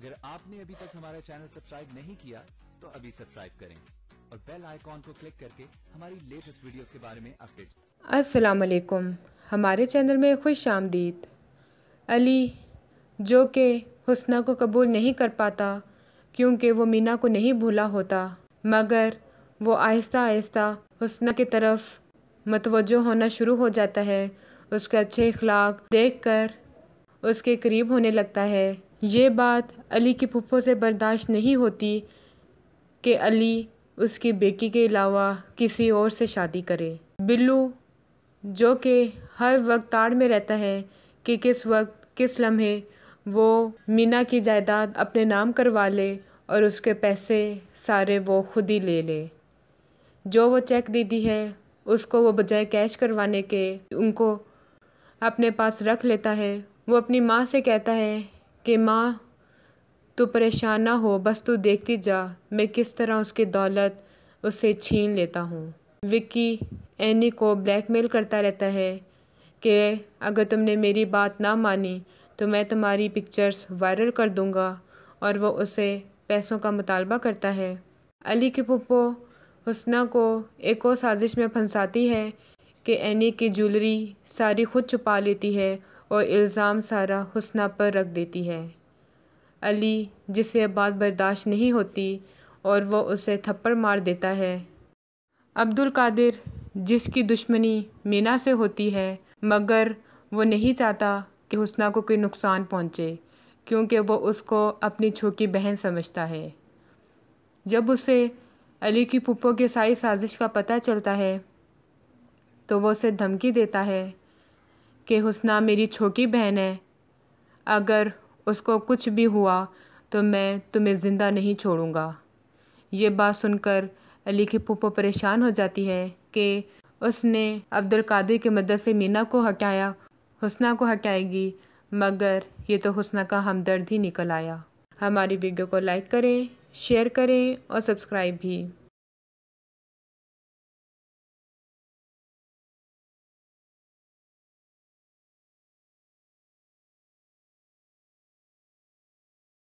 اگر آپ نے ابھی تک ہمارا چینل سبسکرائب نہیں کیا تو ابھی سبسکرائب کریں اور بیل آئیکن کو کلک کر کے ہماری لیٹسٹ ویڈیوز کے بارے میں اپڈیٹ۔ السلام علیکم، ہمارے چینل میں خوش آمدید۔ علی جو کہ حسنہ کو قبول نہیں کر پاتا کیونکہ وہ مینا کو نہیں بھولا ہوتا، مگر وہ آہستہ آہستہ حسنہ کی طرف متوجہ ہونا شروع ہو جاتا ہے، اس کے اچھے اخلاق دیکھ کر اس کے قریب ہونے لگتا ہے۔ یہ بات علی کی پھپھو سے برداشت نہیں ہوتی کہ علی اس کی بیٹی کے علاوہ کسی اور سے شادی کرے۔ بلو جو کہ ہر وقت تاڑ میں رہتا ہے کہ کس وقت کس لمحے وہ مینا کی جائیداد اپنے نام کروا لے اور اس کے پیسے سارے وہ خود ہی لے لے۔ جو وہ چیک دیتی ہے اس کو وہ بجائے کیش کروانے کے ان کو اپنے پاس رکھ لیتا ہے۔ وہ اپنی ماں سے کہتا ہے کہ ماں تو پریشان نہ ہو، بس تو دیکھتی جا میں کس طرح اس کی دولت اس سے چھین لیتا ہوں۔ وکی اینی کو بلیک میل کرتا رہتا ہے کہ اگر تم نے میری بات نہ مانی تو میں تمہاری پکچرز وائرل کر دوں گا، اور وہ اسے پیسوں کا مطالبہ کرتا ہے۔ علی کی پھپھو حسنہ کو ایک اور سازش میں پھنساتی ہے کہ اینی کی جیولری ساری خود چھپا لیتی ہے اور الزام سارا حسنہ پر رکھ دیتی ہے۔ علی جسے یہ بات برداشت نہیں ہوتی اور وہ اسے تھپڑ مار دیتا ہے۔ عبدالقادر جس کی دشمنی مینا سے ہوتی ہے مگر وہ نہیں چاہتا کہ حسنہ کو کوئی نقصان پہنچے کیونکہ وہ اس کو اپنی چھوٹی بہن سمجھتا ہے۔ جب اسے علی کی پھپھو کی ساری سازش کا پتہ چلتا ہے تو وہ اسے دھمکی دیتا ہے کہ حسنہ میری چھوٹی بہن ہے، اگر اس کو کچھ بھی ہوا تو میں تمہیں زندہ نہیں چھوڑوں گا۔ یہ بات سن کر علی کی پھپھو پریشان ہو جاتی ہے کہ اس نے عبدالقادر کی مدد سے مینا کو ہٹایا، حسنہ کو ہٹائے گی، مگر یہ تو حسنہ کا ہمدرد ہی نکل آیا۔ ہماری ویڈیو کو لائک کریں، شیئر کریں اور سبسکرائب بھی۔